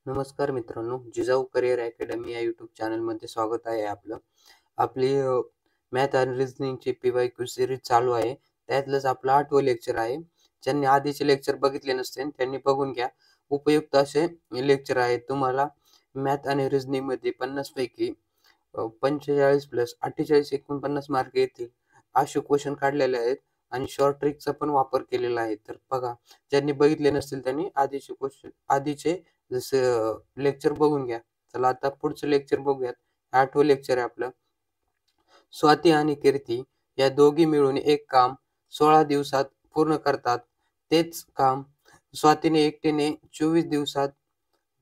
नमस्कार मित्रांनो, Jijau career academy या यूट्यूब चॅनलमध्ये स्वागत आहे आपलं. आपली मॅथ आणि रिझनिंगची पी-वाय-क्यू सीरीज चालू आहे. त्यातलंच आपलं 8वं लेक्चर आहे. ज्यांनी आधीचे लेक्चर बघितले नसतील त्यांनी बघून घ्या. उपयुक्त असे लेक्चर आहेत. तुम्हाला मॅथ आणि रिझनिंगमध्ये 50 पैकी 45 प्लस 48 49 मार्क येतील असे क्वेश्चन काढलेले आहेत आणि शॉर्ट ट्रिकचा पण वापर केलेला आहे. तर बघा, ज्यांनी बघितले नसतील त्यांनी आधीचे जसं लेक्चर बघून घ्या. चला आता पुढचं लेक्चर बघूयात. 8वं लेक्चर आहे आपलं. स्वाती आणि कीर्ती या दोघी मिळून एक काम 16 दिवसात पूर्ण करतात. तेच काम स्वातीने एकटीने 24 दिवसात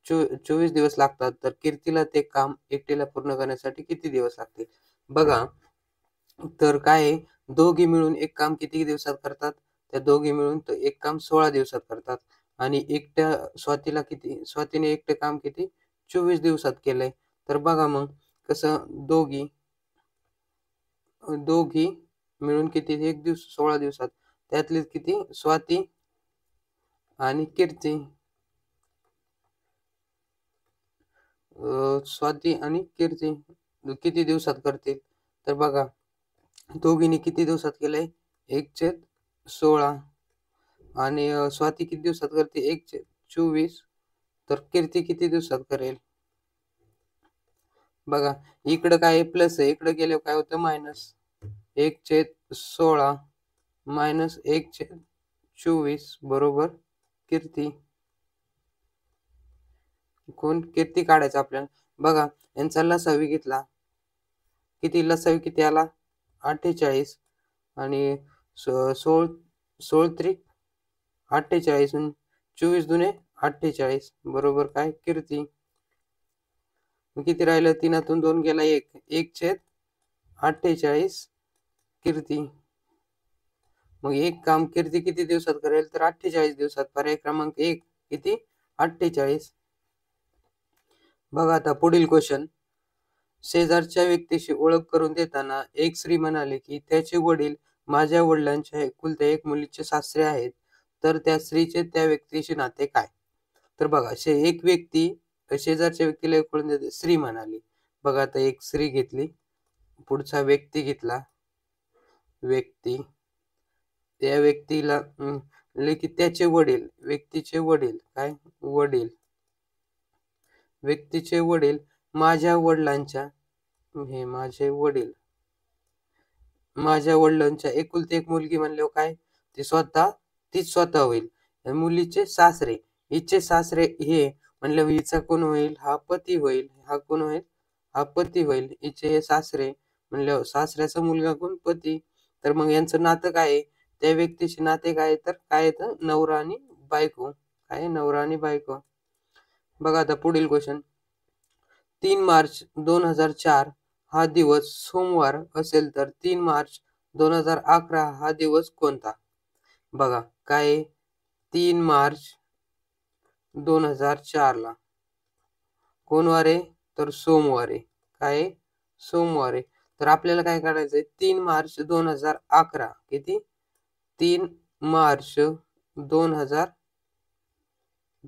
24 दिवस लागतात. तर कीर्तीला ते काम एकटीला पूर्ण करण्यासाठी किती दिवस लागतील? बघा, तर काय आहे, दोघी मिळून एक काम किती दिवसात करतात? त्या दोघी मिळून एक काम 16 दिवसात करतात आणि स्वातीने एकटं काम किती 24 दिवसात केलंय. तर बघा मग कसं दोघी मिळून किती एक दिवस 16 दिवसात. त्यातले किती स्वाती आणि कीर्ती किती दिवसात करतील? तर बघा, दोघींनी किती दिवसात केलंय? 1/16 आणि स्वाती किती दिवसात करते? 1/24. तर कीर्ती किती दिवसात करेल? बघा, इकडं काय आहे प्लस आहे, इकडे गेल्यावर काय होतं मायनस. 1/16 मायनस 1/24 बरोबर कीर्ती. कीर्ती काढायचं आपल्याला. बघा, यांचा लसावी घेतला. लसावी किती आला? 48 आणि 16 त्रिक 48 आणि 24 दुने 48 बरोबर काय कीर्ती. किती राहिलं? 3तून 2 गेला 1. 1/48 कीर्ती. मग एक काम कीर्ती किती दिवसात करेल? तर 48 दिवसात. पर्याय क्रमांक 1 किती? 48. बघा आता पुढील क्वेश्चन. शेजारच्या व्यक्तीशी ओळख करून देताना एक स्त्री म्हणाली की त्याचे वडील माझ्या वडिलांच्या एकुलत्या एक मुलीचे सासरे आहेत. तर त्या स्त्रीचे त्या व्यक्तीशी नाते काय? तर बघा, एक व्यक्ती शेजारच्या व्यक्तीला कळून देते, स्त्री म्हणाली. बघा, आता एक स्त्री घेतली, पुढचा व्यक्ती घेतला. त्या व्यक्तीला की त्याचे वडील, व्यक्तीचे वडील काय? व्यक्तीचे वडील माझ्या वडिलांच्या माझ्या वडिलांच्या एकुलती एक मुलगी म्हणल्यावर काय? तीच स्वतः होईल. मुलीचे सासरे, हिचे सासरे हे म्हणल्यावर हिचा कोण होईल? हा पती होईल. हा कोण होईल? हा पती होईल. हिचे हे सासरे म्हणल्यावर सासऱ्याचा मुलगा कोण? पती. तर मग यांचं नातं काय आहे? त्या व्यक्तीचे नाते काय? तर काय येतं? नवरा आणि बायको. काय? नवरा आणि बायको. बघा आता पुढील क्वेश्चन. 3 मार्च 2004 हा दिवस सोमवार असेल तर 3 मार्च 2011 हा दिवस कोणता? बघा, काय आहे? 3 मार्च 2004 ला कोण वार आहे? तर सोमवार आहे. काय आहे? सोमवार आहे. तर आपल्याला काय करायचंय? 3 मार्च 2011 किती? 3 मार्च 2000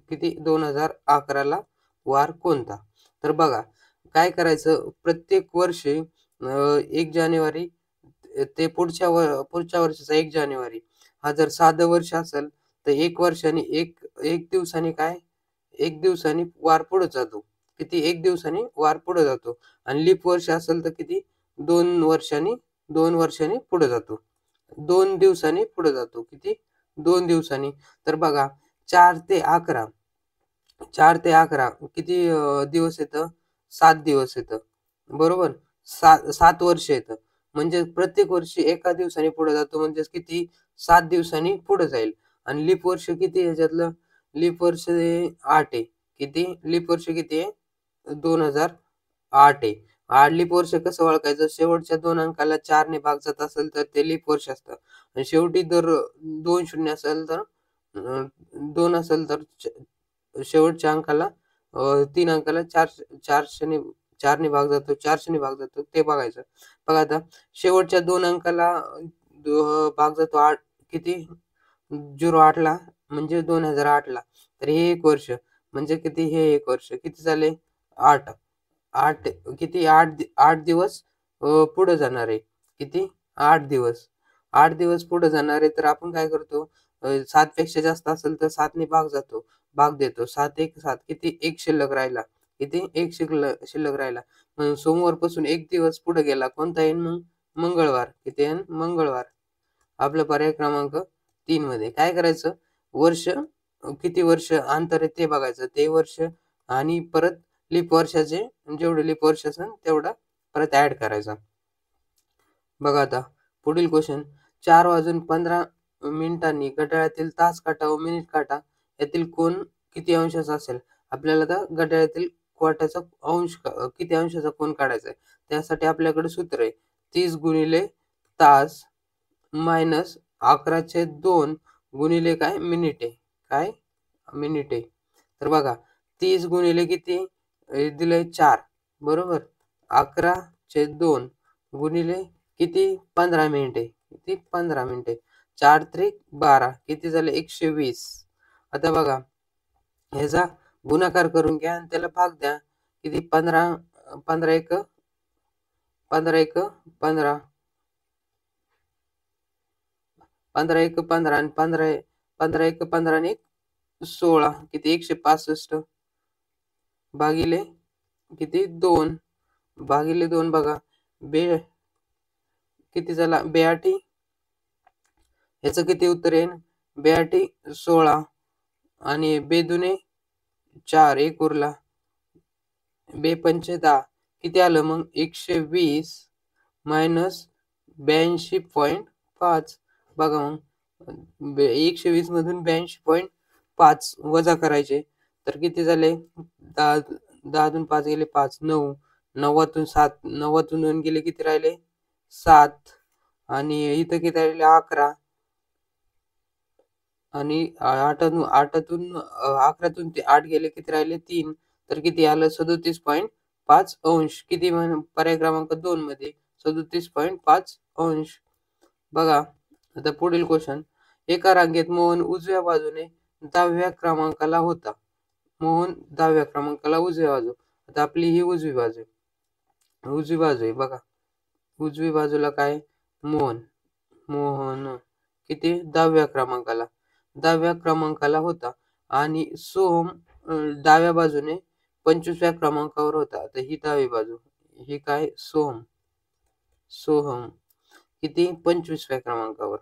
2011 ला वार कोणता? तर बघा, काय करायचं? प्रत्येक वर्षी 1 जानेवारी ते पुढच्या वर्षाचा 1 जानेवारी हा जर साधं वर्ष असेल तर 1 वर्षाने 1 दिवसाने काय? 1 दिवसाने वार पुढे जातो. किती? 1 दिवसाने वार पुढे जातो. आणि लीप वर्ष असेल तर किती? 2 वर्षांनी पुढे जातो. 2 दिवसांनी पुढे जातो. किती? 2 दिवसांनी. तर बघा, 4 ते 11 किती दिवस येतं? 7 दिवस येतं. बरोबर? 7 वर्ष येतं. म्हणजे प्रत्येक वर्षी एका दिवसाने पुढे जातो, म्हणजेच किती? 7 दिवसांनी पुढे जाईल. आणि लीप वर्ष किती आहे ह्याच्यातलं? लीप वर्ष 8 आहे. किती? लीप वर्ष किती आहे? 2008 आहे. लीप वर्ष कसं ओळखायचं? शेवटच्या 2 अंकाला 4 ने भाग जात असेल तर ते लीप वर्ष असतं. आणि शेवटी जर 2 शून्य असेल तर 2 असेल तर शेवटच्या अंकाला 3 अंकाला 4 ने भाग जातो, 400 ने भाग जातो ते बघायचं. बघा आता शेवटच्या 2 अंकाला भाग जातो 8 किती? 08 ला म्हणजे 2008 ला. तर हे 1 वर्ष म्हणजे किती, हे 1 वर्ष किती झाले 8. 8 किती 8 दिवस पुढे जाणार आहे. किती 8 दिवस. 8 दिवस पुढे जाणार आहे, तर आपण काय करतो, 7 पेक्षा जास्त असेल तर 7 ने भाग देतो. 7 1 7 किती 1 शिल्लक राहिला. किती 1 शिल्लक राहिला. सोमवारपासून 1 दिवस पुढे गेला. कोणता येईल मग? मंगळवार. किती येईल? मंगळवार. आपला पर्याय क्रमांक 3 मध्ये काय करायचं, वर्ष किती वर्ष अंतर आहे ते बघायचं. ते वर्ष आणि परत लीप वर्षाचे जेवढे लीप वर्ष असेल तेवढा परत ॲड करायचा. बघा आता पुढील क्वेश्चन. 4 वाजून 15 मिनिटांनी घड्याळातील तास काटा व मिनिट काटा यातील कोन किती अंशाचा असेल? आपल्याला आता घड्याळातील काट्याचा किती अंशाचा कोन काढायचा आहे. त्यासाठी आपल्याकडे सूत्र आहे 30 गुणिले तास मायनस 11/2 गुणिले काय मिनिटे. काय? मिनिटे. तर बघा 30 गुणिले किती दिलंय 4 बरोबर. 11/2 गुणिले किती 15 मिनिटे. किती 15 मिनिटे. 4 त्रिक 12 किती झाले 120. आता बघा ह्याचा गुणाकार करून घ्या आणि त्याला भाग द्या. किती 15 15 1 15 1 15 15 1 15 आणि 15 1 15 आणि 1 16 किती 165 भागिले किती 2 भागिले 2 बघा किती झाला 82. याचं किती उत्तर येईल 82 16 आणि बेदुने 4 1 उरला. बेपंचे 10 किती आलं मग 120 मायनस 82.5. बघा मग 120 मधून 82.5 वजा करायचे तर किती झाले 10 10 5 गेले 5 9 9 7 9 2 गेले किती राहिले 7 आणि इथं किती राहिले 11 आणि 11तून ते 8 गेले किती राहिले 3 तर किती आलं 37.5 अंश. किती पर्याय क्रमांक 2 मध्ये 37.5 अंश. बघा आता पुढील क्वेश्चन. एका रांगेत मोहन उजव्या बाजूने 10व्या क्रमांकाला होता. मोहन 10व्या क्रमांकाला उजव्या बाजू. आता आपली ही उजवी बाजू आहे बघा. उजवी बाजूला काय मोहन किती 10व्या क्रमांकाला होता आणि सोहम डाव्या बाजूने 25व्या क्रमांकावर होता. तर ही डावी बाजू, ही काय सोहम किती 25व्या क्रमांकावर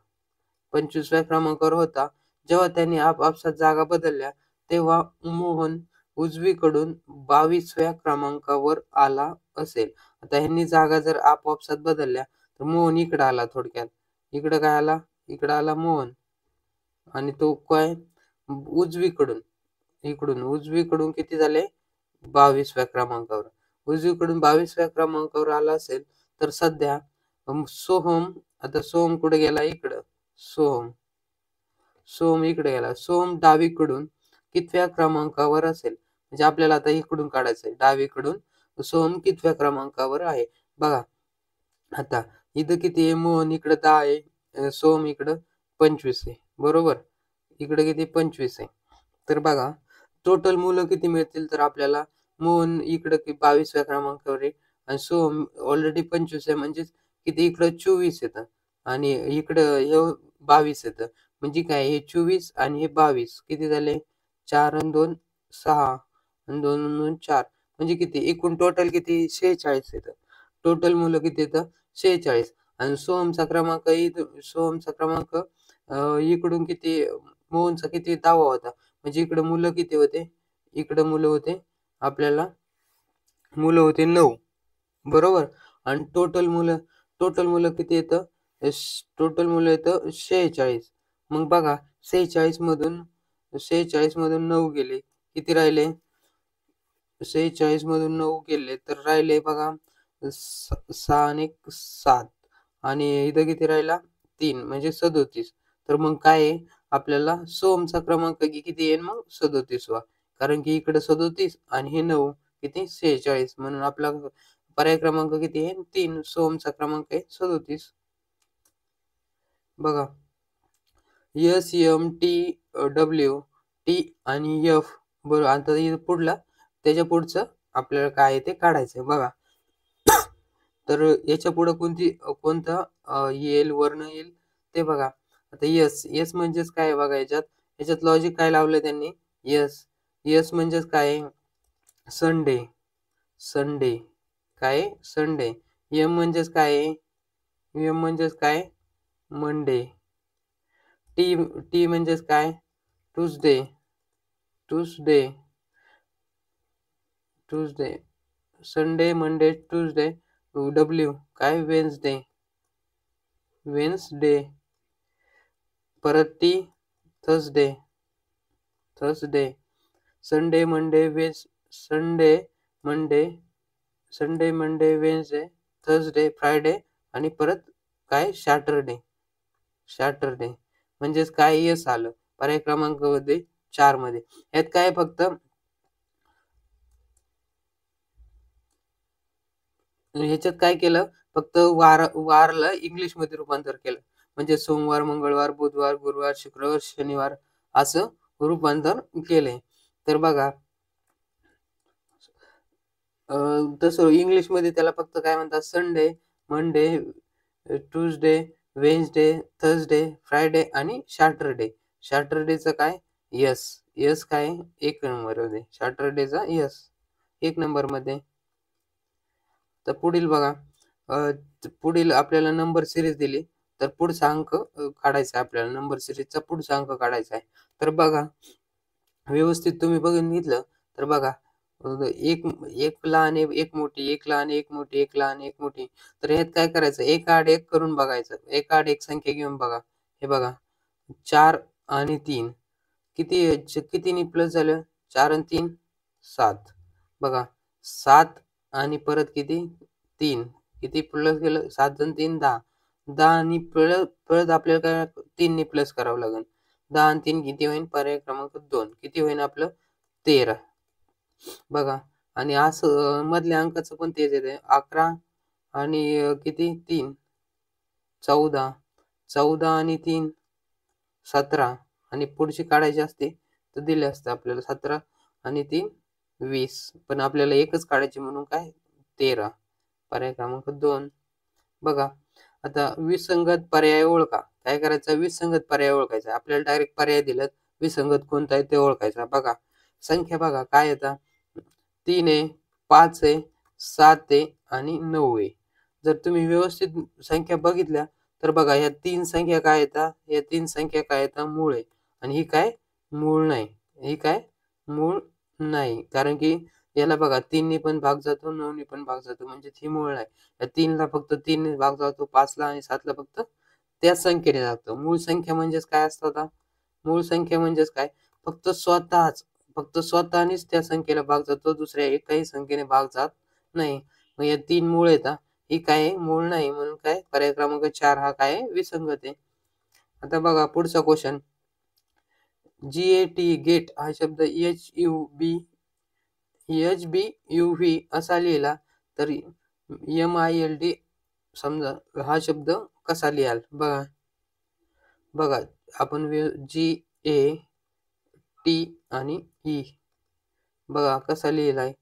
होता. जेव्हा त्यांनी आपापसात जागा बदलल्या तेव्हा मोहन उजवीकडून 22व्या क्रमांकावर आला असेल. आता ह्यांनी जागा जर आपापसात बदलल्या तर मोहन इकडे आला. थोडक्यात इकडे काय आला, इकडे आला मोहन आणि तो काय उजवीकडून किती झाले 22व्या क्रमांकावर. उजवीकडून 22व्या क्रमांकावर आला असेल तर सध्या सोहम, आता सोहम कुठे गेला इकडं, सोहम इकडे गेला. सोहम डावीकडून कितव्या क्रमांकावर असेल म्हणजे आपल्याला आता इकडून काढायचं आहे. डावीकडून सोहम कितव्या क्रमांकावर आहे बघा. आता इथं किती आहे मोहन इकडं 10 आहे, सोहम इकडं 25 आहे बरोबर. इकडे किती 25 आहे. तर बघा टोटल मुलं किती मिळतील तर आपल्याला मोहन इकडं 22व्या क्रमांकावर आहे आणि सोहम ऑलरेडी 25 आहे म्हणजे किती इकडं 24 येतं आणि इकडं हे 22 येतं. म्हणजे काय हे 24 आणि हे 22 किती झाले 4 आणि 2 6 आणि 2 आणि 2 4 म्हणजे किती एकूण टोटल किती 46 येतं. टोटल मुलं किती येतं 46 आणि सोहमचा क्रमांक इकडून किती मोहनचा किती 10वा होता म्हणजे इकडे मुलं किती होते, इकडे मुलं होते आपल्याला 9 बरोबर. आणि टोटल मुलं किती येतं, टोटल मुलं येतं 46. मग बघा 46 मधून 9 गेले किती राहिले, 46 मधून 9 गेले तर राहिले बघा 6 आणि 7 आणि इथं किती राहिला 3 म्हणजे 37. तर मग काय आहे आपल्याला सोहमचा क्रमांक किती येईल मग 37वा. कारण की इकडे 37 आणि हे 9 किती 46 म्हणून आपला पर्याय क्रमांक किती आहे 3. सोहमचा क्रमांक आहे 37. बघा S M T W T आणि F बरोबर. आता हे पुढला त्याच्या पुढचं आपल्याला काय आहे ते काढायचं बघा. तर याच्या पुढे कोणता येईल वर्ण येईल ते बघा. आता यस, यस म्हणजेच काय आहे बघा याच्यात. याच्यात लॉजिक काय लावलंय त्यांनी? यस, यस म्हणजेच काय आहे? Sunday, Sunday. काय आहे? संडे. एम म्हणजेच काय आहे? एम म्हणजेच काय? मंडे. टी, टी म्हणजेच काय? Tuesday, Tuesday, Tuesday. Sunday, Monday, Tuesday. W काय? Wednesday, Wednesday. परत T, Thursday, Thursday. Sunday, Monday, Sunday, Monday, Sunday, Monday, Wednesday, Thursday, Friday आणि परत काय? Saturday, Saturday. म्हणजेच काय? यस आलं पर्याय क्रमांक 4 मध्ये. यात काय फक्त ह्याच्यात काय केलं? फक्त वारला इंग्लिशमध्ये रूपांतर केलं. म्हणजे सोमवार, मंगळवार, बुधवार, गुरुवार, शुक्रवार, शनिवार असं रूपांतर केलंय. तर बघा तसं इंग्लिशमध्ये त्याला फक्त काय म्हणतात? Sunday, Monday, Tuesday, Wednesday, Thursday, Friday आणि सॅटरडे. सॅटरडेचं काय? यस, यस काय? 1 नंबरमध्ये. सॅटरडेचा यस 1 नंबरमध्ये. तर पुढील बघा, पुढील आपल्याला नंबर सिरीज दिली. तर पुढचा अंक काढायचा आहे आपल्याला. नंबर सिरीजचा पुढचा अंक काढायचा आहे. तर बघा व्यवस्थित तुम्ही बघून घेतलं तर बघा, एक एक लहान एक मोठी, एक लहान एक मोठी, एक लहान एक मोठी. तर ह्यात काय करायचं? एक आड एक करून बघायचं. एक आड एक संख्या घेऊन बघा. हे बघा 4 आणि 3 कितीनी प्लस झालं? 4 आणि 3 7. बघा 7 आणि परत किती? 3. किती प्लस केलं? 7 आणि 3 10. 10 आणि परत आपल्याला काय 3 ने प्लस करावं लागेल. 10 आणि 3 किती होईल? पर्याय क्रमांक 2. किती होईल आपलं? 13. बघा आणि असं मधल्या अंकाचं पण तेच येते. 11 आणि किती? 3 14. 14 आणि 3 17 आणि पुढची काढायची असते तर दिले असते आपल्याला 17 आणि 3 20. पण आपल्याला एकच काढायची म्हणून काय? 13. पर्याय क्रमांक 2. बघा आता विसंगत पर्याय ओळखा. काय करायचं? विसंगत पर्याय ओळखायचा. आपल्याला डायरेक्ट पर्याय दिलेत. विसंगत कोणता आहे ते ओळखायचा. बघा संख्या बघा काय येतात? 3 आहे, 5 आहे, 7 आहे आणि 9 आहे. जर तुम्ही व्यवस्थित संख्या बघितल्या तर बघा ह्या 3 संख्या काय येतात? या 3 संख्या काय येतात? मूळ आहे. आणि ही काय? मूळ नाही. ही काय? मूळ नाही. कारण की याला बघा 3 ने पण भाग जातो, 9 ने पण भाग जातो. म्हणजे ही मूळ नाही. या 3 ला फक्त 3 ने भाग जातो, 5 ला आणि 7 ला फक्त त्याच संख्येने जातो. मूळ संख्या म्हणजेच काय असतं आता? मूळ संख्या म्हणजेच काय? फक्त स्वतःच, फक्त स्वतःनेच त्या संख्येला भाग जातो. दुसऱ्या एकाही संख्येने भाग जात नाही. मग या 3 मूळ आहेत. ही काय आहे? मूळ नाही. म्हणून काय? पर्याय क्रमांक 4 हा काय आहे? विसंगत आहे. आता बघा पुढचा क्वेश्चन. GAT गेट हा शब्द HBUV असा लिहिला तर MILD समजा हा शब्द कसा लिहाल? बघा बघा आपण GAT आणि E बघा कसा लिहिलाय.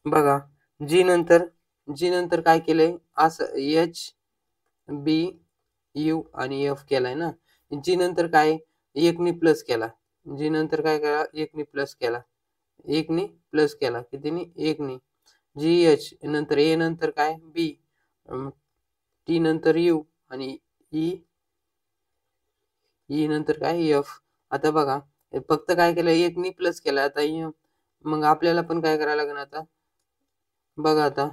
बघा जी नंतर काय केलंय? असं HBU आणि F केलाय ना. जी नंतर काय? 1 ने प्लस केला. जी नंतर काय केला? 1 ने प्लस केला. 1 ने प्लस केला. कितीने? 1 ने. GH नंतर A नंतर काय? B. T नंतर U आणि E नंतर काय? F. आता बघा फक्त काय केलं? 1 ने प्लस केला. आता मग आपल्याला पण काय करायला लागेल आता? बघा आता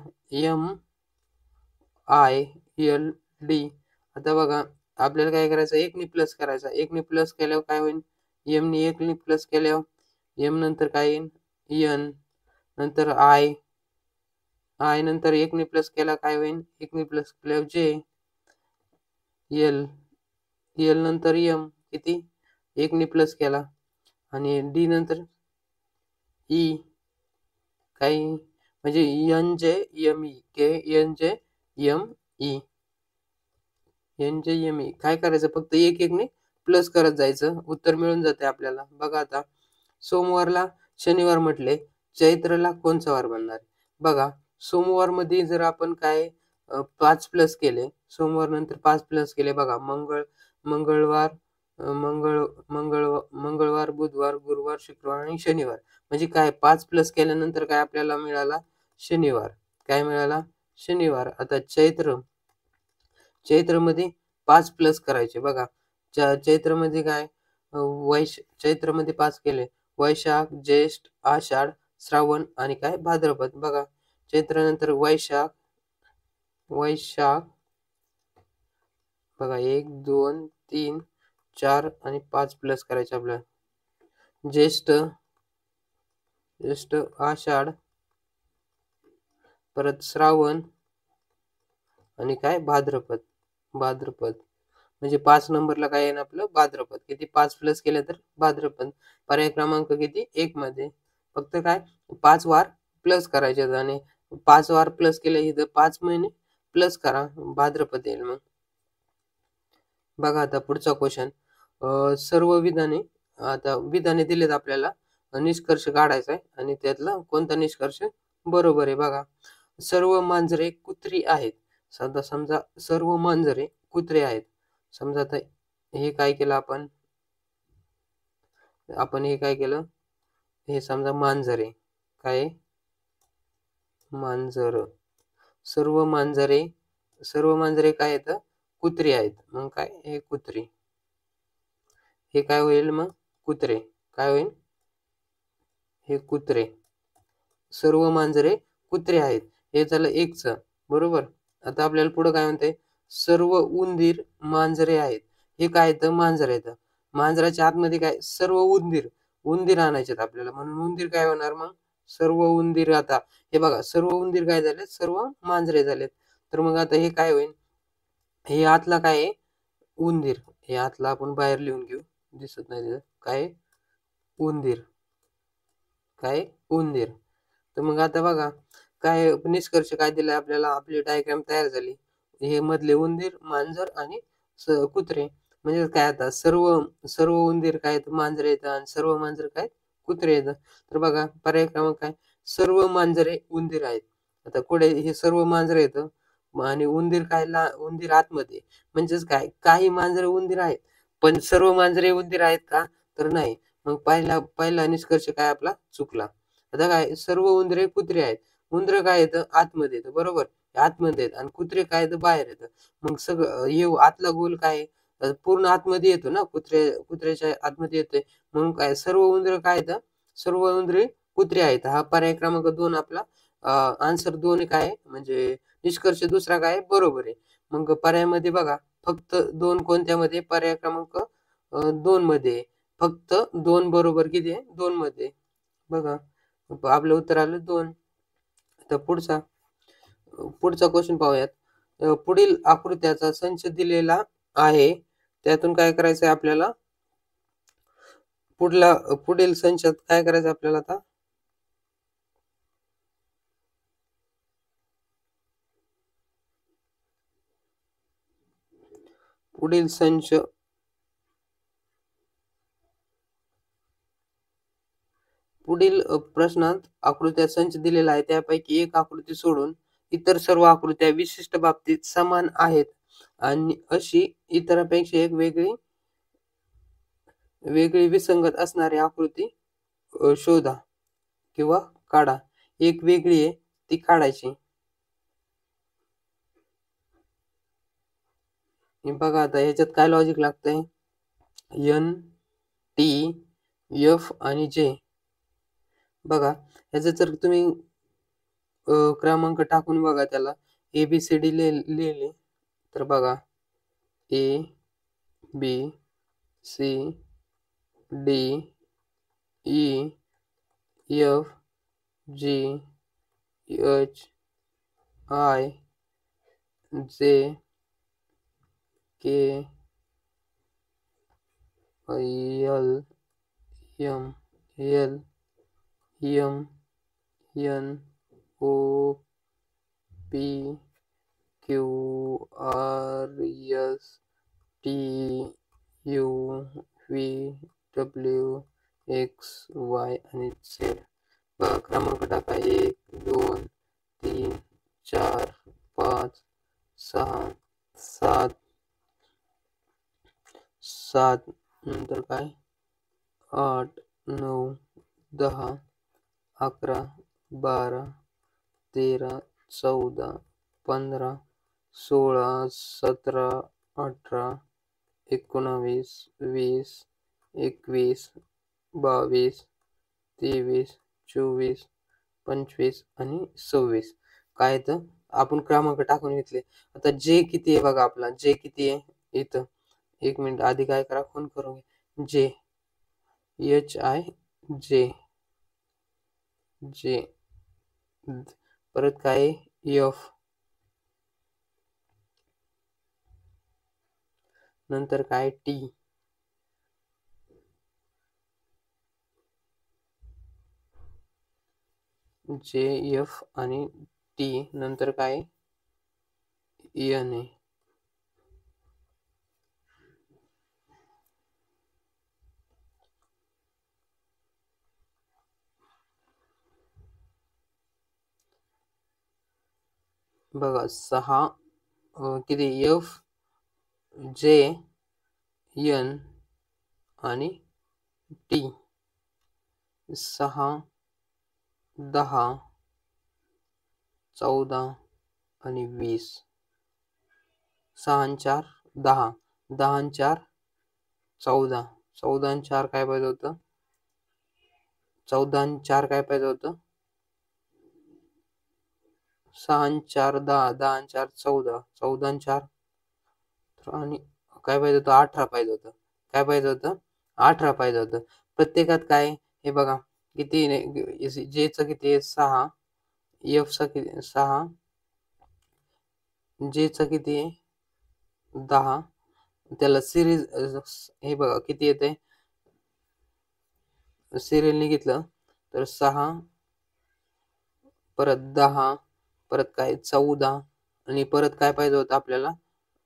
MILD. आता बघा आपल्याला काय करायचं? 1 ने प्लस करायचा. 1 ने प्लस केल्यावर काय होईल? M ने 1 ने प्लस केल्यावर M नंतर काय येईल? N नंतर I नंतर 1 ने प्लस केला काय होईल? 1 ने प्लस केल्यावर J L नंतर M किती? 1 ने प्लस केला आणि D नंतर E काही म्हणजे NJME NJME काय करायचं? फक्त 1 ने प्लस करत जायचं, उत्तर मिळून जाते आपल्याला. बघा आता सोमवारला शनिवार म्हटले, चैत्रला कोणचा वार बनणार? बघा सोमवारमध्ये जर आपण काय 5 प्लस केले, सोमवार नंतर 5 प्लस केले बघा मंगळवार, मंगळवार, बुधवार, गुरुवार, शुक्रवार आणि शनिवार. म्हणजे काय 5 प्लस केल्यानंतर काय आपल्याला मिळाला? शनिवार. काय मिळाला? शनिवार. आता चैत्रमध्ये 5 प्लस करायचे बघा. चैत्रमध्ये काय चैत्रमध्ये 5 केले. वैशाख, ज्येष्ठ, आषाढ, श्रावण आणि काय भाद्रपद. बघा चैत्रानंतर वैशाख बघा 1, 2, 3, 4 आणि 5 प्लस करायचे आपल्याला. ज्येष्ठ, आषाढ, परत श्रावण आणि काय भाद्रपद. म्हणजे 5 नंबरला काय येईल आपलं? भाद्रपद. किती 5 प्लस केलं तर भाद्रपद. पर्याय क्रमांक किती? 1 मध्ये. फक्त काय 5 वार प्लस करायचे आणि 5 वार प्लस केले इथं 5 महिने प्लस करा, भाद्रपद येईल मग. बघा आता पुढचा क्वेश्चन. सर्व विधाने दिलेत आपल्याला, निष्कर्ष काढायचा आहे आणि त्यातला कोणता निष्कर्ष बरोबर आहे. बघा सर्व मांजरे कुत्री आहेत. समजा सर्व मांजरे कुत्रे आहेत. समजा आता हे काय केलं आपण हे काय केलं, हे समजा मांजर आहे. काय मांजर, सर्व मांजरे काय आहेत? कुत्री आहेत. मग काय हे कुत्री, हे काय होईल मग? कुत्रे. काय होईल? हे कुत्रे. सर्व मांजरे कुत्रे आहेत. हे झालं एकचं बरोबर. आता आपल्याला पुढे काय म्हणते? सर्व उंदीर मांजरे आहेत. हे काय येतं? मांजर येतं. मांजराच्या आतमध्ये काय? सर्व उंदीर आणायचे आपल्याला, म्हणून उंदीर काय होणार मग? सर्व उंदीर. आता हे बघा सर्व उंदीर काय झाले? सर्व मांजरे झालेत. तर मग आता हे काय होईल? हे आतला काय आहे? उंदीर. हे आतला आपण बाहेर लिहून घेऊ, दिसत नाही तिथं. काय? उंदीर. काय? उंदीर. तर मग आता बघा काय निष्कर्ष काय दिलाय आपल्याला? आपली डायग्राम तयार झाली. हे मधले उंदीर, मांजर आणि कुत्रे. म्हणजे काय आता सर्व उंदीर काय आहेत? मांजरे येतात आणि सर्व मांजर काय? कुत्रे येतात. तर बघा पर्याय क्रमांक काय? सर्व मांजरे उंदीर आहेत. आता पुढे हे सर्व मांजरे येतं आणि उंदीर काय? उंदीर आतमध्ये. म्हणजेच काय? काही मांजरे उंदीर आहेत, पण सर्व मांजरे उंदीर आहेत का? तर नाही. मग पहिला निष्कर्ष काय आपला? चुकला. आता काय? सर्व उंदरे कुत्रे आहेत. उंदर काय येतं? आतमध्ये येतं बरोबर. आतमध्ये येतं आणि कुत्रे काय येतं? बाहेर येतं. मग सगळं हे आतला गोल काय आहे? पूर्ण आतमध्ये येतो ना, कुत्र्याच्या आतमध्ये येतोय. म्हणून काय? सर्व उंदर काय येतं? सर्व उंदरे कुत्रे आहेत. हा पर्याय क्रमांक 2 आपला आन्सर 2 काय आहे? म्हणजे निष्कर्ष दुसरा काय आहे? बरोबर आहे. मग पर्यायामध्ये बघा फक्त 2 कोणत्यामध्ये? पर्याय क्रमांक 2 मध्ये. फक्त 2 बरोबर किती आहे? 2 मध्ये. बघा आपलं उत्तर आलं 2. तर पुढचा क्वेश्चन पाहूयात. पुढील आकृत्याचा संच दिलेला आहे. त्यातून काय करायचं आहे आपल्याला? पुढील संचात काय करायचं आपल्याला आता? पुढील प्रश्नात आकृत्या संच दिलेला आहे. त्यापैकी एक आकृती सोडून इतर सर्व आकृत्या विशिष्ट बाबतीत समान आहेत आणि अशी इतरांपेक्षा एक वेगळी विसंगत असणारी आकृती शोधा किंवा काढा. एक वेगळी आहे ती काढायची. हे बघा आता ह्याच्यात काय लॉजिक लागतंय? एन, टी, एफ आणि जे. बघा ह्याचं जर तुम्ही क्रमांक टाकून बघा त्याला, ABCD लिहिले तर बघा A, B, C, D, E, F, G, H, I, J, K, L, M, N, O, P, Q, R, S, T, U V W x Y आणि झेड. बघा क्रमांक टाका 1 2 3 4 5 6 7 7 नंतर काय 8 9 10 11 12 13 14 15 16 17 18 19 20 21 22 23 24 25 आणि 26. काय तर आपण क्रमांक टाकून घेतले. आता जे किती आहे बघा आपला जे किती आहे इथं. 1 मिनिट आधी काय करा फोन करून घ्या. जे HI जे परत काय एफ नंतर काय टी जे एफ आणि टी नंतर काय एन आहे. बघा 6 किती एफ जे एन आणि टी 6 10 14 आणि 20. 6 आणि 4 10 10 आणि 4 14 14 आणि 4 काय पाहिजे होतं 14 आणि 4 काय पाहिजे होतं 6 आणि 4 10 10 आणि 4 14 14 आणि 4 आणि काय पाहिजे होतं 18 पाहिजे होतं. काय पाहिजे होतं 18 पाहिजे होतं. प्रत्येकात काय हे बघा किती जे चं किती आहे 6 एफ चा किती 6 जे चा किती आहे 10 त्याला सिरीज हे बघा किती येते सिरियलने घेतलं तर 6 परत 10 परत काय 14 आणि परत काय पाहिजे होतं आपल्याला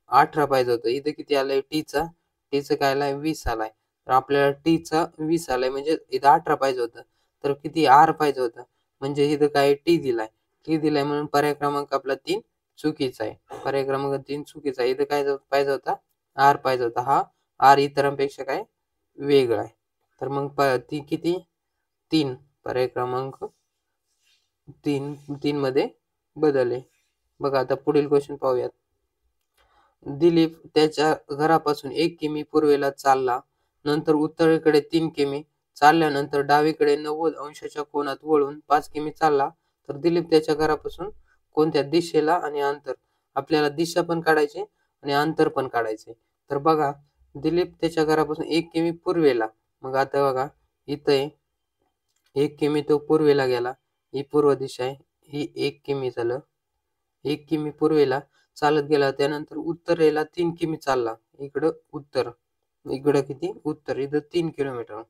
18 पाहिजे होतं. इथे किती आलंय टीचं काय आलंय 20 आलाय. तर आपल्याला टीचा 20 आलाय म्हणजे इथं 18 पाहिजे होतं. तर किती आर पाहिजे होतं. म्हणजे इथं काय टी दिलाय. टी दिलाय म्हणून पर्याय क्रमांक आपला 3 चुकीचा आहे. पर्याय क्रमांक 3 चुकीचा आहे. इथं काय पाहिजे होता आर पाहिजे होता. हा आर इतरांपेक्षा काय वेगळा आहे. तर मग ती किती 3 पर्याय क्रमांक 3 मध्ये बदल आहे. बघा आता पुढील क्वेश्चन पाहूयात. दिलीप त्याच्या घरापासून 1 किमी पूर्वेला चालला. नंतर उत्तरेकडे 3 किमी चालल्यानंतर डावीकडे 90 अंशाच्या कोनात वळून 5 किमी चालला. तर दिलीप त्याच्या घरापासून कोणत्या दिशेला आणि अंतर आपल्याला दिशा पण काढायची आणि अंतर पण काढायचे. तर बघा दिलीप त्याच्या घरापासून 1 किमी पूर्वेला. मग आता बघा इथं आहे 1 किमी तो पूर्वेला गेला. ही पूर्व दिशा आहे. ही 1 किमी झालं. 1 किमी पूर्वेला चालत गेला. त्यानंतर उत्तरेला 3 किमी चालला. इकडं उत्तर. इकडं किती उत्तर. इथं 3 किलोमीटर.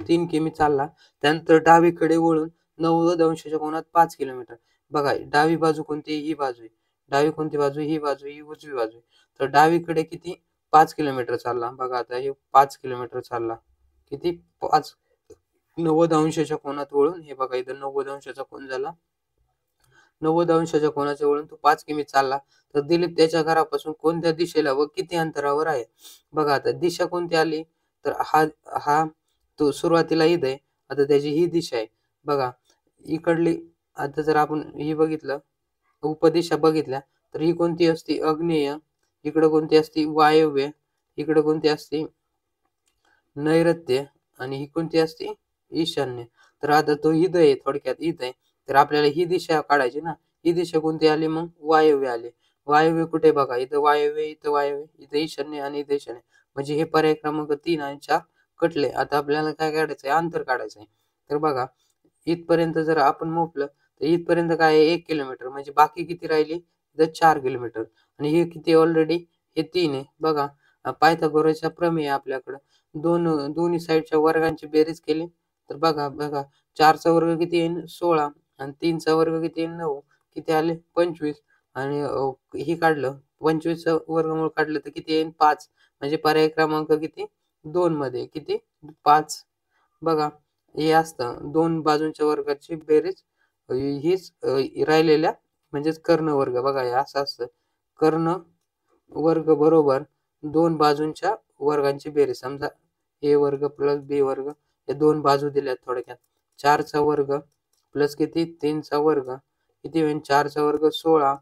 3 किमी चालला. त्यानंतर डावीकडे वळून 90 अंशाच्या कोनात 5 किलोमीटर. बघा डावी बाजू कोणती ही बाजू आहे. डावी कोणती बाजू ही बाजू ही उजवी बाजू आहे. तर डावीकडे किती 5 किलोमीटर चालला. बघा आता हे 5 किलोमीटर चालला. किती 5 90 अंशाच्या कोनात वळून हे बघा इथं 90 अंशाचा कोन झाला. 90 अंशाच्या कोनाच्या वळून तो 5 किमी चालला. तर दिलीप त्याच्या घरापासून कोणत्या दिशेला व किती अंतरावर आहे. बघा आता दिशा कोणती आली तर हा हा तो सुरुवातीला इथं आहे. आता त्याची ही दिशा आहे. बघा इकडली आता जर आपण ही बघितलं उपदिशा बघितल्या तर ही कोणती असते आग्नेय. इकडं कोणती असते वायव्य. इकडं कोणती असते नैऋत्य आणि ही कोणती असते ईशान्य. तर आता तो इथं आहे थोडक्यात इथं आहे. तर आपल्याला ही दिशा काढायची ना. ही दिशा कोणती आली मग वायव्य आली. वायव्य कुठे बघा इथं वायव्य इथं ईशान्य आणि इथं ईशान्य. म्हणजे हे पर्याय क्रमांक 3 आणि 4 कटले. आता आपल्याला काय काढायचंय अंतर काढायचंय. तर बघा इथपर्यंत जर आपण मोजलं तर इथपर्यंत काय आहे 1 किलोमीटर म्हणजे बाकी किती राहिली तर 4 किलोमीटर आणि हे किती ऑलरेडी हे 3 आहे. बघा पायथागोरसचा प्रमेय आपल्याकडं दोन्ही साईडच्या वर्गांची बेरीज केली तर बघा 4 चा वर्ग किती येईल 16 आणि 3 चा वर्ग किती येईल 9 किती आले 25 आणि हे काढलं 25चं वर्गमूळ काढलं तर किती येईल? 5. म्हणजे पर्याय क्रमांक किती? 2 मध्ये किती? 5. बघा हे असतं 2 बाजूंच्या वर्गाची बेरीज हीच राहिलेल्या म्हणजेच कर्ण वर्ग. बघा हे असं असतं. कर्ण वर्ग बरोबर 2 बाजूंच्या वर्गांची बेरीज. समजा a वर्ग प्लस b वर्ग या 2 बाजू दिल्यात थोडक्यात. 4चा वर्ग प्लस किती? 3चा वर्ग किती होईल? 4चा वर्ग 16,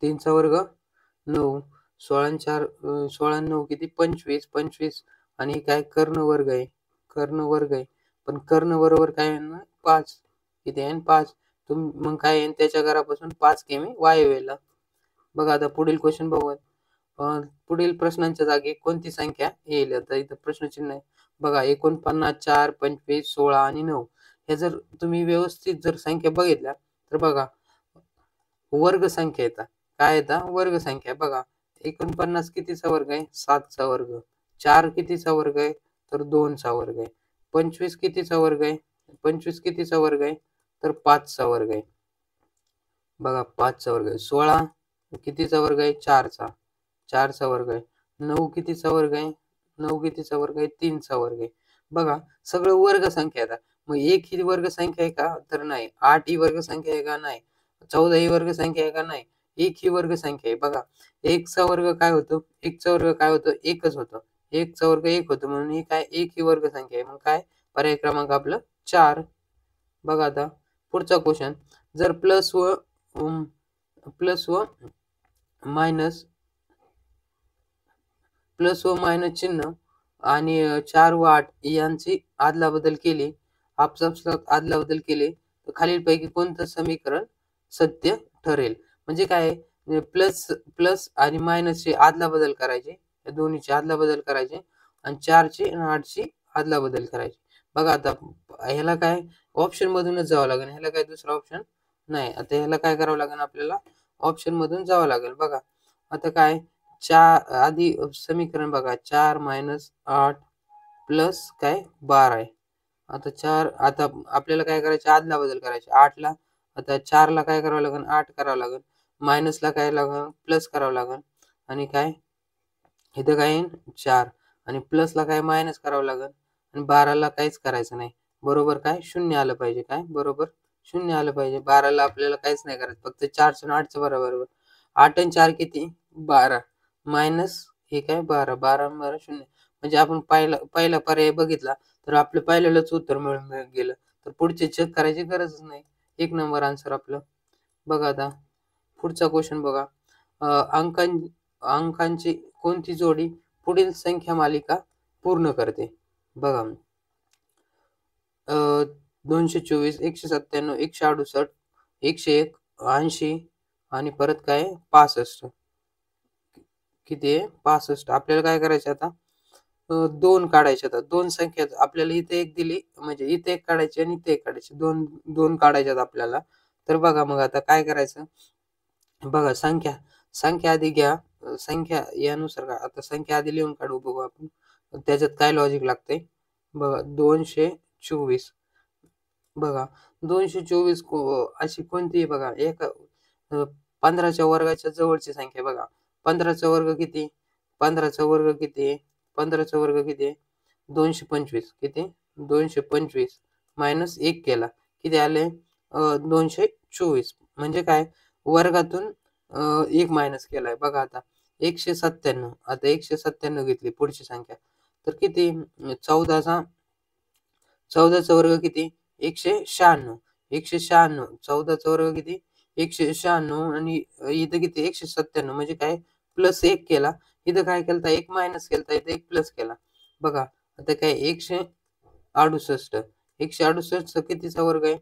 3चा वर्ग 9, 16 आणि 4 16 आणि 9 किती? 25, 25 आणि काय कर्ण वर्ग आहे. कर्ण वर्ग आहे. पण कर्ण बरोबर काय आहे ना? 5 किती आहे? 5. मग काय आहे त्याच्या घरापासून 5 किमी वायव्येला. बघा आता पुढील क्वेश्चन बघूया. पुढील प्रश्नांच्या जागी कोणती संख्या येईल? आता इथं प्रश्नचिन्ह आहे. बघा 49, 4, 25, 16 आणि 9 हे जर तुम्ही व्यवस्थित जर संख्या बघितल्या तर बघा वर्ग संख्या येतात. काय येतात? वर्ग संख्या. बघा 49 कितीचा वर्ग आहे? 7चा वर्ग. 4 कितीचा वर्ग आहे? तर 2चा वर्ग आहे. 25 कितीचा वर्ग आहे? 25 कितीचा वर्ग आहे? तर 5चा वर्ग आहे. बघा 5चा वर्ग आहे. 16 कितीचा वर्ग आहे? 4चा. 4चा वर्ग आहे. 9 कितीचा वर्ग आहे? 9 कितीचा वर्ग आहे? 3चा वर्ग आहे. बघा सगळं वर्ग संख्या येतात. मग 1 ही वर्ग संख्या आहे का? तर नाही. 8 ही वर्ग संख्या आहे का? नाही. 14 ही वर्ग संख्या आहे का? नाही. 1 ही वर्ग संख्या आहे. बघा 1चा वर्ग काय होतो? 1चा वर्ग काय होतं? 1च होतं. 1चा वर्ग 1 होतं म्हणून ही काय 1 ही वर्ग संख्या आहे. मग काय पर्याय क्रमांक आपलं 4. बघा आता पुढचा क्वेश्चन. जर प्लस व मायनस चिन्ह आणि 4 व 8 यांची अदलाबदल केली, आपापसात अदलाबदल केली तर खालीलपैकी कोणतं समीकरण सत्य ठरेल? म्हणजे काय आहे प्लस प्लस आणि मायनसची अदलाबदल करायची. या दोन्हीची अदलाबदल करायची आणि 4ची आणि 8ची अदलाबदल करायची. बघा आता ह्याला काय ऑप्शन मधूनच जावं लागेल. ह्याला काय दुसरा ऑप्शन नाही. आता ह्याला काय करावं लागेल आपल्याला? ऑप्शन मधून जावं लागेल. बघा आता काय आधी समीकरण बघा 4 - 8 प्लस काय 12 आहे. आता आपल्याला काय करायचं? अदलाबदल करायची. 8ला आता 4ला काय करावं लागेल? 8 करावं लागेल. मायनसला काय लागेल? प्लस करावं लागेल आणि काय इथं काय येईल? 4 आणि प्लसला काय मायनस करावं लागेल आणि 12ला काहीच करायचं नाही. बरोबर काय? 0 आलं पाहिजे. काय? बरोबर 0 आलं पाहिजे. 12ला आपल्याला काहीच नाही करायचं. फक्त 4चं आणि 8चं बरोबर. 8 आणि 4 किती? 12 मायनस हे काय 12. 12 आणि 12 0. म्हणजे आपण पहिला पर्याय बघितला तर आपलं पहिल्यालाच उत्तर मिळून गेलं. तर पुढचे चेक करायची गरजच नाही. 1 नंबर आन्सर आपलं. बघा आता पुढचा क्वेश्चन बघा. अ, अंकां अंकांची कोणती जोडी पुढील संख्या मालिका पूर्ण करते? बघा 224, 197, 168, 101, 80 आणि परत काय 65. किती आहे? 65. आपल्याला काय करायचं आता? 2 काढायचे आता. 2 संख्या आपल्याला इथे 1 दिली म्हणजे इथे 1 काढायची आणि इथे 1 काढायची. 2 काढायच्यात आपल्याला. तर बघा मग आता काय करायचं? बघा संख्या आधी घ्या. संख्या यानुसार आता संख्या आधी लिहून काढू बघू आपण. त्याच्यात काय लॉजिक लागतंय? बघा 224 बघा 224 अशी कोणती आहे बघा? 15च्या वर्गाच्या जवळची संख्या बघा. 15चा वर्ग किती? 15चा वर्ग किती आहे? 15चा वर्ग किती आहे? 225 किती? 225 मायनस 1 केला. किती आले? 224 म्हणजे काय? वर्गातून 1 मायनस केलाय. बघा आता 197 आता 197 घेतली पुढची संख्या. तर किती? 14चा वर्ग किती? 196. 196 14चा वर्ग किती? 196 आणि इथं किती? 197 म्हणजे काय? प्लस 1 केला. इथं काय केलता? 1 मायनस केलता. इथं 1 प्लस केला. बघा आता काय 168. 168चा कितीचा वर्ग आहे?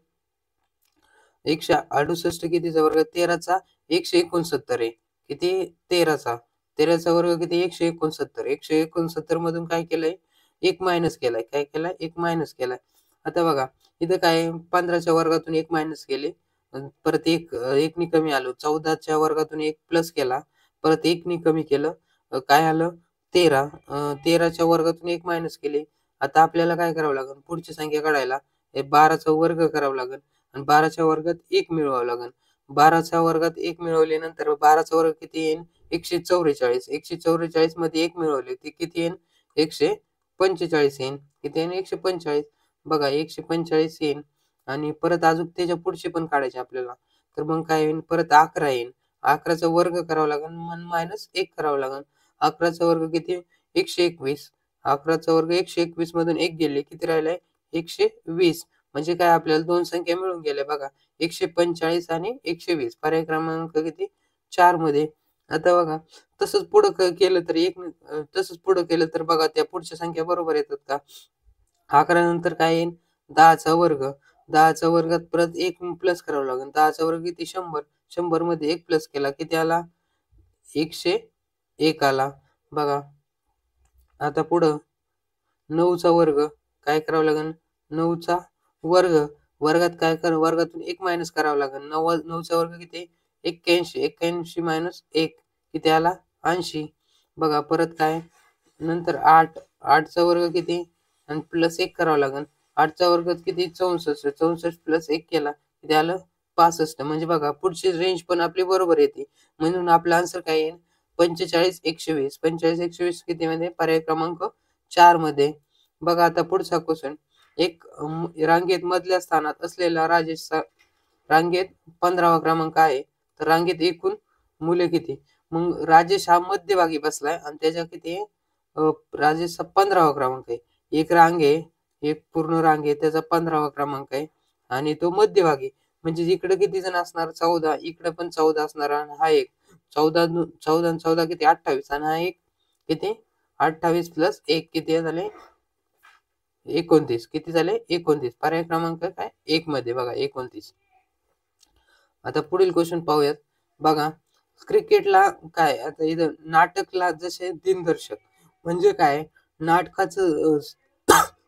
168 कितीचा वर्ग? 13चा 169 आहे. किती? 13चा. 13चा वर्ग किती? 169. 169 मधून काय केलंय? 1 मायनस केलाय. काय केलाय? 1 मायनस केलाय. आता बघा इथं काय 15च्या वर्गातून 1 मायनस केले. परत 1 नी कमी आलो. 14च्या वर्गातून 1 प्लस केला. परत 1 नी कमी केलं. काय आलं? 13. 13च्या वर्गातून 1 मायनस केले. आता आपल्याला काय करावं लागेल? पुढची संख्या काढायला 12चा वर्ग करावा लागेल आणि 12च्या वर्गात 1 मिळवावं लागेल. 12च्या वर्गात 1 मिळवल्यानंतर 12चा वर्ग किती येईल? 144. 144 मध्ये 1 मिळवले ते किती येईन? 145 येईन. किती येईन? 145. बघा 145 येईन आणि परत अजून त्याच्या पुढचे पण काढायचे आपल्याला. तर मग काय होईल? परत 11 येईन. 11चा वर्ग करावा लागेल मायनस 1 करावं लागेल. 11चा वर्ग किती? 121. 11चा वर्ग 121 मधून 1 गेले. किती राहिलंय? 120. म्हणजे काय आपल्याला 2 संख्या मिळून गेल्या बघा. 145 आणि 120. पर्याय क्रमांक किती? 4 मध्ये. आता बघा तसंच पुढं केलं तर तसंच पुढं केलं तर बघा त्या पुढच्या संख्या बरोबर येतात का? 11 नंतर काय येईल? 10चा वर्ग. 10च्या वर्गात परत 1 प्लस करावं लागेल. 10चा वर्ग किती? 100. 100 मध्ये 1 प्लस केला किती आला? 101 आला. बघा आता पुढं 9चा वर्ग. काय करावं लागेल? 9चा वर्ग. वर्गातून 1 मायनस करावं लागेल. 9चा वर्ग किती? 81. 81 मायनस 1 किती आला? 80. बघा परत काय? नंतर 8. 8चा वर्ग किती? आणि प्लस 1 करावं लागेल. 8च्या वर्गात किती? 64. 64 प्लस 1 केला किती आलं? 65. म्हणजे बघा पुढची रेंज पण आपली बरोबर येते. म्हणून आपला आन्सर काय येईल? 45, 120. 45, 120 किती मध्ये? पर्याय क्रमांक 4 मध्ये. बघा आता पुढचा क्वेश्चन. एक रांगेत मधल्या स्थानात असलेला राजेशचा रांगेत 15वा क्रमांक आहे. तर रांगेत एकूण मुले किती? मग राजेश हा मध्यभागी बसलाय आणि त्याच्या किती आहे? राजेशचा 15वा क्रमांक आहे. एक रांग आहे, एक पूर्ण रांग आहे, त्याचा 15वा क्रमांक आहे आणि तो मध्यभागी. म्हणजे इकडे किती जण असणार? 14. इकडे पण 14 असणार आणि हा एक. 14 आणि 14 किती? 28 आणि हा एक किती? 28 प्लस 1 किती झाले? 29. किती झाले? 29. पर्याय क्रमांक काय? 1 मध्ये बघा 29. आता पुढील क्वेश्चन पाहूयात. बघा क्रिकेटला काय आता इथं नाटकला जसे दिनदर्शक म्हणजे काय? नाटकाचं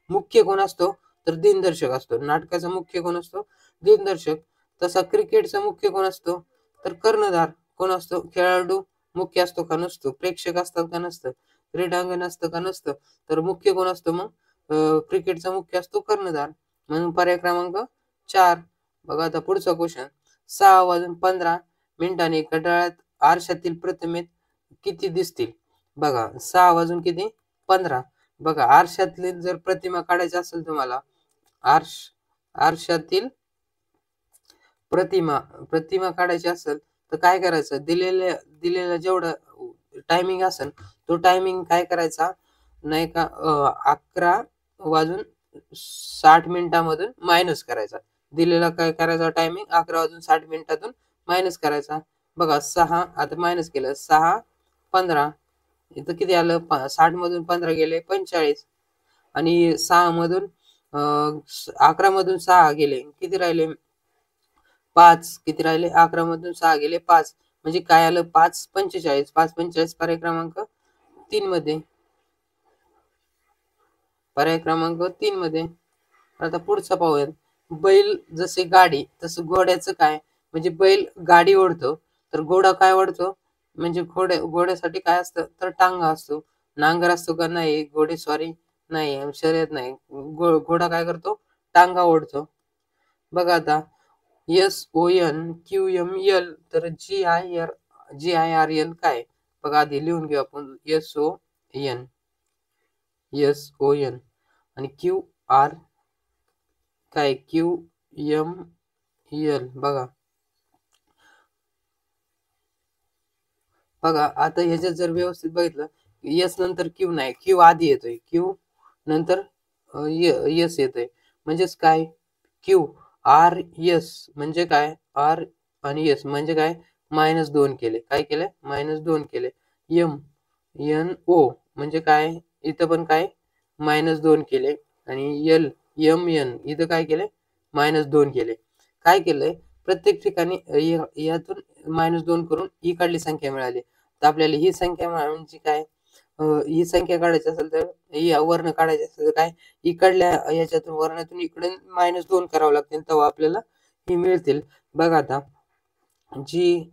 मुख्य कोण असतो? तर दिनदर्शक असतो. नाटकाचा मुख्य कोण असतो? दिनदर्शक. तसा क्रिकेटचा मुख्य कोण असतो? तर कर्णधार. कोण असतो? खेळाडू मुख्य असतो का? नसतो. प्रेक्षक असतात का? नसतं. क्रीडांगण असतं का? नसतं. तर मुख्य कोण असतो मग? क्रिकेटचा मुख्य असतो कर्णधार. म्हणून पर्याय क्रमांक 4. बघा आता पुढचा क्वेश्चन. 6:15 मिनिटांनी घड्याळात आरशातील प्रतिमेत किती दिसतील? बघा 6 वाजून किती? 15. बघा आरशातली जर प्रतिमा काढायची असेल तुम्हाला आरशातील प्रतिमा काढायची असेल तर काय करायचं? दिलेलं जेवढं टायमिंग असेल तो टायमिंग काय करायचा? नाही का 11 वाजून 60 मिनिटामधून मायनस करायचा. दिलेला काय करायचा टायमिंग? 11 वाजून 60 मिनिटातून मायनस करायचा. बघा 6 आता मायनस केलं. 6:15 इथं किती आलं? 60 मधून 15 गेले 45 आणि 6 मधून 11 मधून 6 गेले. किती राहिले? 5. किती राहिले? 11 मधून 6 गेले 5. म्हणजे काय आलं? 5:45. 5:45 पर्याय क्रमांक 3 मध्ये. पर्याय क्रमांक 3 मध्ये. आता पुढचा पाहूयात. बैल जसे गाडी तसं घोड्याचं काय? म्हणजे बैल गाडी ओढतो तर घोडा काय ओढतो? म्हणजे घोड्यासाठी काय असतं? तर टांगा असतो. नांगर असतो का? नाही. घोडेस्वारी नाही. शर्यत नाही. घोडा काय करतो? टांगा ओढतो. बघा आता SONQML तर GIRL काय? बघा आधी लिहून घेऊ आपण. SON आणि QR काय? QML बघा. बघा आता ह्याच्यात जर व्यवस्थित बघितलं एस नंतर क्यू नाही. क्यू आधी येतोय. क्यू नंतर यस येतोय. म्हणजेच काय? क्यू आर एस म्हणजे काय? आर आणि एस म्हणजे काय? -2 केले. काय केले? -2 केले. एम NO म्हणजे काय? इथं पण काय? -2 केले आणि MN इथं काय केले? -2 केले. काय केलंय? प्रत्येक ठिकाणी यातून -2 करून ही काढली संख्या मिळाली. तर आपल्याला ही संख्या म्हणजे काय? ही संख्या काढायची असेल तर ही वर्ण काढायची असेल तर काय? इकडल्या याच्यातून वर्णातून इकडे -2 करावं लागतील तेव्हा आपल्याला ही मिळतील. बघा आता GIRL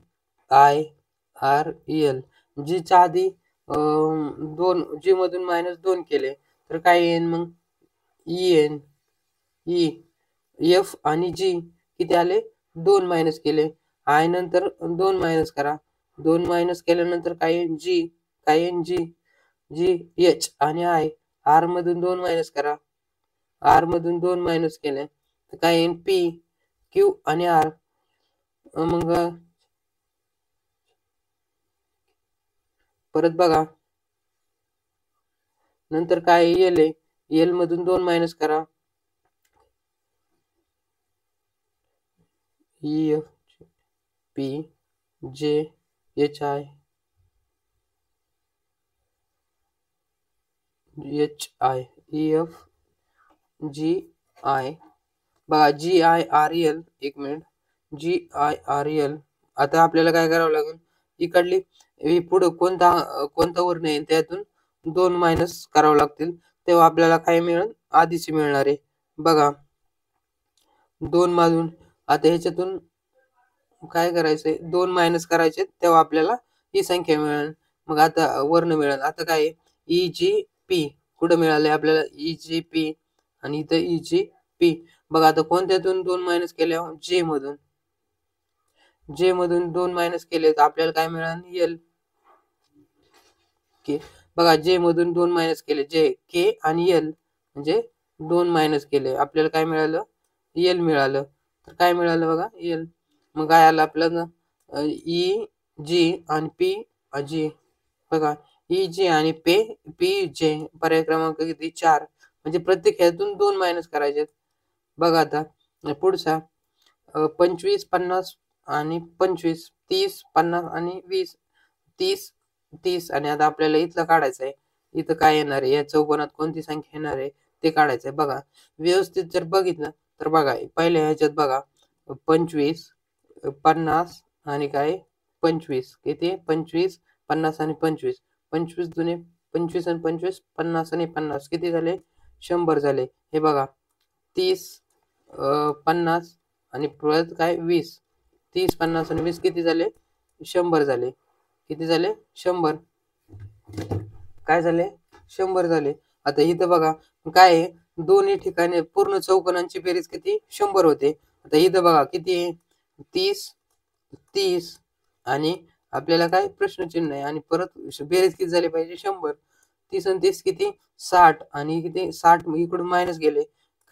च्या आधी 2 G मधून -2 केले तर काय येईल मग? EN F आणि G किती आले? 2 मायनस केले. आय नंतर 2 मायनस करा. 2 मायनस केल्यानंतर काय येईल? जी. काय येईल? जी. जी, एच आणि आय. आर मधून 2 मायनस करा. आर मधून 2 मायनस केले तर काय येईल? पी, क्यू आणि आर. मग परत बघा. नंतर काय एल आहे. एल मधून 2 मायनस करा. E F P J H I H I E F G I. बघा जी आय आर एल. एक minute. G I R L. आता आपल्याला काय करावं लागेल? इकडली पुढं कोणता वर्ण येईल त्यातून 2 मायनस करावं लागतील. तेव्हा आपल्याला काय मिळेल? आधीची मिळणार आहे. बघा 2 मधून आता ह्याच्यातून काय करायचंय? 2 मायनस करायचे तेव्हा आपल्याला ही संख्या मिळेल. मग आता वर्ण मिळेल. आता काय आहे? E G P. कुठं मिळाले आपल्याला? ई जी पी आणि इथं ई जी पी. बघा आता कोणत्यातून 2 मायनस केल्यावर? जे मधून. जे मधून 2 मायनस केले तर आपल्याला काय मिळालं? एल. के. बघा जे मधून 2 मायनस केले. जे, के आणि एल म्हणजे 2 मायनस केले. आपल्याला काय मिळालं? एल मिळालं. तर काय मिळालं बघा? एल. मग काय आलं आपल्याला? ई जी आणि पी जी. बघा ई जी आणि पी जे. पर्याय क्रमांक किती? 4. म्हणजे प्रत्येक ह्यातून 2 मायनस करायचे. बघा आता पुढचा 25, 50 आणि 25, 30, 50 आणि 20. 30, 30 आणि आता आपल्याला इथलं काढायचं आहे. इथं काय येणार आहे? या चौकोनात कोणती संख्या येणार आहे ते काढायचं आहे. बघा व्यवस्थित जर बघितलं तर बघा पहिल्या ह्याच्यात बघा 25, 50 आणि काय 25. किती? 25, 50 आणि 25. 25 दुने 25 आणि 25, 50 आणि 50 किती झाले? 100 झाले. हे बघा 30, 50 आणि परत काय 20. 30, 50 आणि 20 किती झाले? 100 झाले. किती झाले? 100. काय झाले? 100 झाले. आता इथं बघा काय आहे? दोन्ही ठिकाणी पूर्ण चौकोनांची बेरीज किती? 100 होते. आता इथं बघा किती आहे? 30, 30 आणि आपल्याला काय प्रश्नचिन्ह आहे आणि परत बेरीज किती झाली पाहिजे? 100. 30 आणि 30 किती? 60 आणि किती? 60 इकडून मायनस गेले.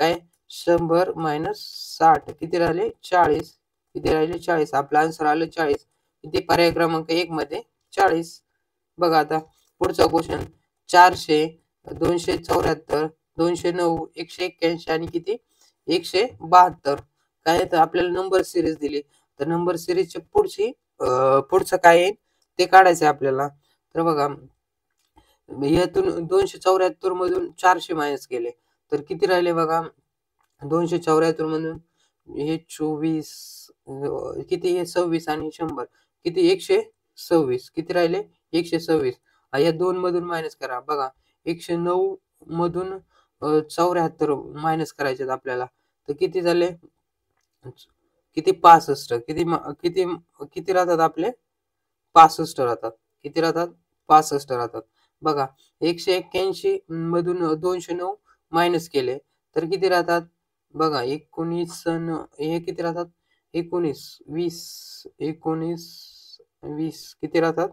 काय? 100 मायनस 60 किती राहिले? 40. किती राहिले? 40. आपला आन्सर आलं 40. किती? पर्याय क्रमांक 1 मध्ये 40. बघा आता पुढचा क्वेश्चन 400, 274, 209, 181 आणि किती? 172. काय तर आपल्याला नंबर सिरीज दिली. तर नंबर सिरीजची पुढचं काय आहे ते काढायचं आहे आपल्याला. तर बघा यातून 274 मधून 400 मायनस केले तर किती राहिले बघा? 274 मधून हे 24 किती? हे 26 आणि 100 किती? 126. किती राहिले? 126. या 2 मधून मायनस करा. बघा 109 मधून 74 मायनस करायचे आपल्याला. तर किती झाले? किती? 65. किती किती राहतात आपले? 65 राहतात. किती राहतात? 65 राहतात. बघा 181 मधून 209 मायनस केले तर किती राहतात? बघा 19 हे किती राहतात? 19, 20, 19, 20 किती राहतात?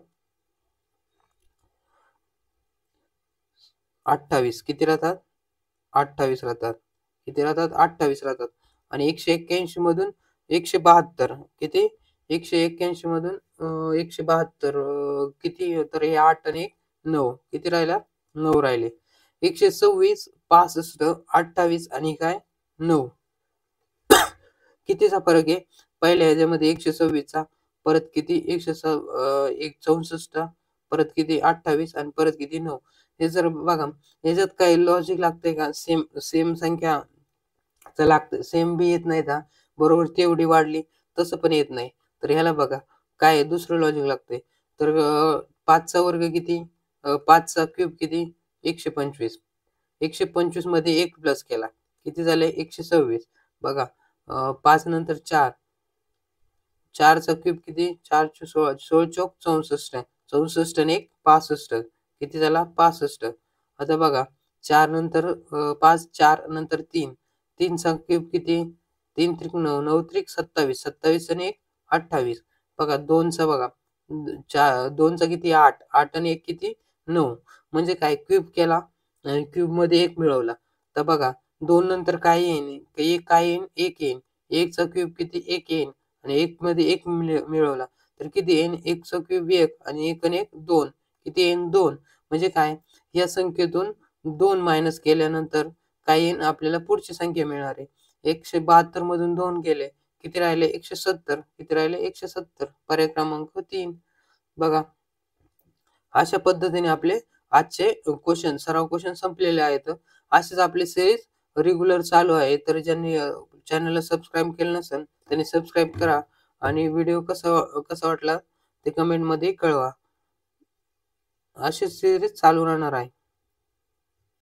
28. किती राहतात? 28 राहतात. किती राहतात? 28 राहतात. आणि 181 मधून 172 किती? 181 मधून 172 किती? तर हे 8 आणि 9 किती राहिला? 9 राहिले. 126, 65, 28 आणि काय? 9. कितीचा फरक आहे? पहिल्या ह्याच्यामध्ये 126 चा परत किती? 164 परत किती? 28 आणि परत किती? 9. हे जर बघा ह्याच्यात काही लॉजिक लागतंय का? सेम सेम संख्या लागतं. सेम बी येत नाहीत हां. बरोबर तेवढी वाढली तसं पण येत नाही. तर ह्याला बघा काय आहे? दुसरं लॉजिक लागतंय. तर 5 चा वर्ग किती? 5 चा क्यूब किती? 125. 125 मध्ये 1 प्लस केला. किती झाले? 126. बघा 5 नंतर 4. 4 चा क्यूब किती? 4 चे 16. 16 चौक 64. 64 आणि 1 65. किती झाला? 65. आता बघा 4 नंतर 5, 4 नंतर 3. 3 चा क्यूब किती? 3 त्रिक 9, 9 त्रिक 27. 27 आणि 1 28. बघा 2 चा बघा 2चा किती 8, 8 आणि 1 किती 9. म्हणजे काय क्यूब केला आणि क्यूबमध्ये 1 मिळवला. तर बघा 2 नंतर काय येईन? 1 काय येईन? 1 येईन. 1 चा क्यूब किती 1 येईन आणि 1 मध्ये 1 मिळवला तर किती येईन? 1 चा क्यूब 1 आणि 1 आणि 1 2. किती येईन? 2. म्हणजे काय? या संख्येतून 2 मायनस केल्यानंतर काय येईन? आपल्याला पुढची संख्या मिळणार आहे. 172 मधून 2 गेले. किती राहिले? 170. किती राहिले? 170. पर्याय क्रमांक 3. बघा, अशा पद्धतीने आपले आजचे सराव क्वेशन संपलेले आहेत. असेच आपली सीरीज रेग्युलर चालू आहे. तर ज्यांनी चॅनलला सबस्क्राईब केलं नसेल, त्यांनी सबस्क्राईब करा आणि व्हिडिओ कसा कसा वाटला ते कमेंटमध्ये कळवा. अशीच सीरीज चालू राहणार आहे.